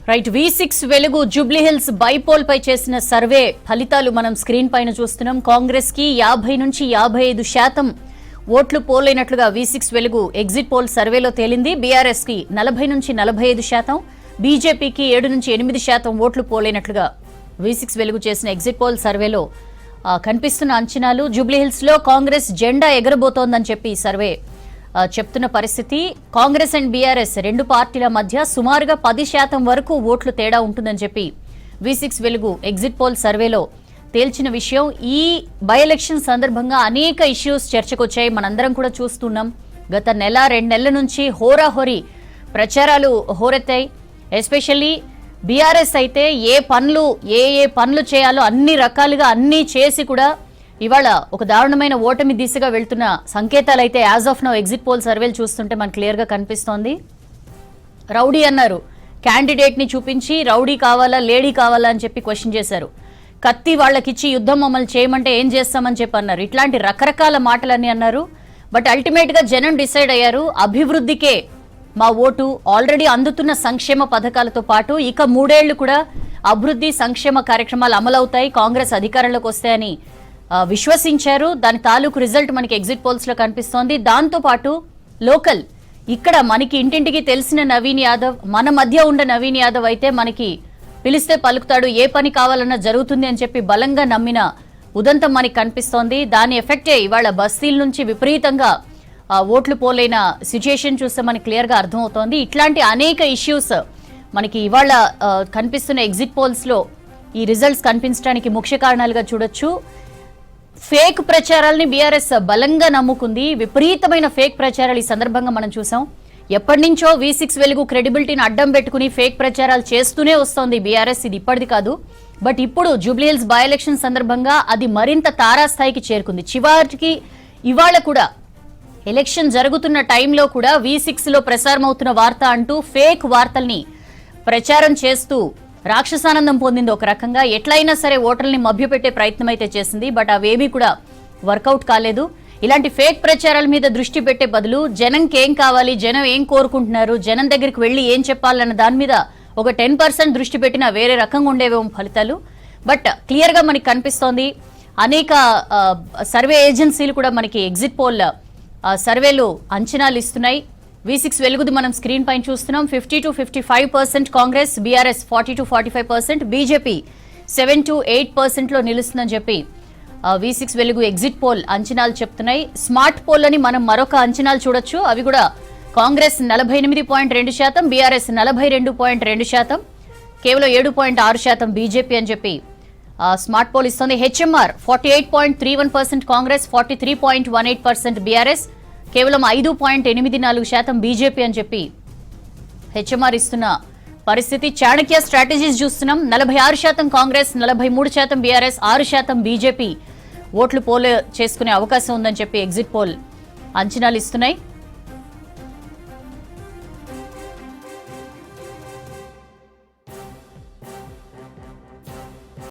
Right V6 వెలుగు Jubilee Hills bypoll పై చేసిన survey ఫలితాలు మనం స్క్రీన్ పైన చూస్తున్నాం. కాంగ్రెస్ కి 50 నుంచి 55% ఓట్లు పోలైనట్లుగా V6 వెలుగు ఎగ్జిట్ పోల్ సర్వేలో తేలింది. బీఆర్ఎస్ కి 40 నుంచి 45%, బీజేపీకి 7 నుంచి 8% ఓట్లు పోలైనట్లుగా V6 వెలుగు చేసిన ఎగ్జిట్ పోల్ సర్వేలో కనిపిస్తున్న అంచనాలు. జూబ్లీహిల్స్ లో కాంగ్రెస్ జెండా ఎగరబోతోందని చెప్పి సర్వే చెప్తున్న పరిస్థితి. కాంగ్రెస్ అండ్ బీఆర్ఎస్ రెండు పార్టీల మధ్య సుమారుగా 10% వరకు ఓట్లు తేడా ఉంటుందని చెప్పి V6 వెలుగు ఎగ్జిట్ పోల్ సర్వేలో తేల్చిన విషయం. ఈ బై ఎలక్షన్ సందర్భంగా అనేక ఇష్యూస్ చర్చకొచ్చాయి. మనందరం కూడా చూస్తున్నాం. గత నెల 2 నెలల నుంచి హోరాహోరీ ప్రచారాలు హోరెత్తాయి. ఎస్పెషల్లీ బీఆర్ఎస్ అయితే ఏ పనులు చేయాలో అన్ని రకాలుగా అన్ని చేసి కూడా ఇవాళ ఒక దారుణమైన ఓటమి దిశగా వెళ్తున్న సంకేతాలు అయితే as of now exit poll సర్వేలు చూస్తుంటే మనకు క్లియర్ గా కనిపిస్తోంది. రౌడీ అన్నారు, క్యాండిడేట్ ని చూపించి రౌడీ కావాలా లేడీ కావాలా అని చెప్పి క్వశ్చన్ చేశారు. కత్తి వాళ్ళకిచ్చి యుద్ధం అమలు చేయమంటే ఏం చేస్తామని చెప్పి అన్నారు. ఇట్లాంటి రకరకాల మాటలన్నీ అన్నారు. బట్ అల్టిమేట్ గా జనం డిసైడ్ అయ్యారు, అభివృద్ధికే మా ఓటు. ఆల్రెడీ అందుతున్న సంక్షేమ పథకాలతో పాటు ఇక 3 ఏళ్లు కూడా అభివృద్ధి సంక్షేమ కార్యక్రమాలు అమలవుతాయి, కాంగ్రెస్ అధికారంలోకి వస్తాయని విశ్వసించారు. దాని తాలూకు రిజల్ట్ మనకి ఎగ్జిట్ పోల్స్ లో కనిపిస్తోంది. దాంతో పాటు లోకల్ ఇక్కడ మనకి ఇంటింటికి తెలిసిన నవీన్ యాదవ్, మన మధ్య ఉన్న నవీన్ యాదవ్ అయితే మనకి పిలిస్తే పలుకుతాడు, ఏ పని కావాలన్నా జరుగుతుంది అని చెప్పి బలంగా నమ్మిన ఉదంతం మనకి కనిపిస్తోంది. దాని ఎఫెక్టే ఇవాళ బస్తీల నుంచి విపరీతంగా ఓట్లు పోలైన సిచ్యుయేషన్ చూస్తే మనకి క్లియర్ గా అర్థమవుతోంది. ఇట్లాంటి అనేక ఇష్యూస్ మనకి ఇవాళ కనిపిస్తున్న ఎగ్జిట్ పోల్స్ లో ఈ రిజల్ట్స్ కనిపించడానికి ముఖ్య కారణాలుగా చూడొచ్చు. ఫేక్ ప్రచారాలని బీఆర్ఎస్ బలంగా నమ్ముకుంది. విపరీతమైన ఫేక్ ప్రచారాలు ఈ సందర్భంగా మనం చూసాం. ఎప్పటి నుంచో V6 వెలుగు క్రెడిబిలిటీని అడ్డం పెట్టుకుని ఫేక్ ప్రచారాలు చేస్తూనే వస్తోంది బీఆర్ఎస్. ఇది ఇప్పటిది కాదు. బట్ ఇప్పుడు జూబ్లీహిల్స్ బై ఎలక్షన్ సందర్భంగా అది మరింత తారాస్థాయికి చేరుకుంది. చివరికి ఇవాళ కూడా ఎలక్షన్ జరుగుతున్న టైంలో కూడా V6 లో ప్రసారమవుతున్న వార్త అంటూ ఫేక్ వార్తల్ని ప్రచారం చేస్తూ రాక్షసానందం పొందింది. ఒక రకంగా ఎట్లయినా సరే ఓటర్లని మభ్యపెట్టే ప్రయత్నం అయితే చేసింది. బట్ అవేమీ కూడా వర్కౌట్ కాలేదు. ఇలాంటి ఫేక్ ప్రచారాల మీద దృష్టి పెట్టే బదులు జనంకి ఏం కావాలి, జనం ఏం కోరుకుంటున్నారు, జనం దగ్గరికి వెళ్లి ఏం చెప్పాలన్న దాని మీద ఒక 10% దృష్టి పెట్టినా వేరే రకంగా ఉండేవేమో ఫలితాలు. బట్ క్లియర్ గా మనకి కనిపిస్తోంది. అనేక సర్వే ఏజెన్సీలు కూడా మనకి ఎగ్జిట్ పోల్ సర్వేలు అంచనాలు ఇస్తున్నాయి. V6 వెలుగుది మనం స్క్రీన్ పైన చూస్తున్నాం. 50 to 55% Congress, BRS 40 to 45%, BJP 7 to 8% లో నిలుస్తుందని చెప్పి V6 వెలుగు ఎగ్జిట్ పోల్ అంచనాలు చెప్తున్నాయి. స్మార్ట్ పోల్ అని మనం మరొక అంచనాలు చూడొచ్చు. అవి కూడా కాంగ్రెస్ 48.2%, బీఆర్ఎస్ 42.2%, కేవలం 7.6% బీజేపీ అని చెప్పి స్మార్ట్ పోల్ ఇస్తోంది. హెచ్ఎంఆర్ 48.31% కాంగ్రెస్, 43.18% బీఆర్ఎస్, కేవలం 5.84% బీజేపీ అని చెప్పి హెచ్ఎంఆర్ ఇస్తున్న పరిస్థితి. చాణక్య స్ట్రాటజీస్ చూస్తున్నాం. 46% కాంగ్రెస్, 43% బీఆర్ఎస్, 6% బీజేపీ ఓట్లు పోల్ చేసుకునే అవకాశం ఉందని చెప్పి ఎగ్జిట్ పోల్ అంచనాలు ఇస్తున్నాయి.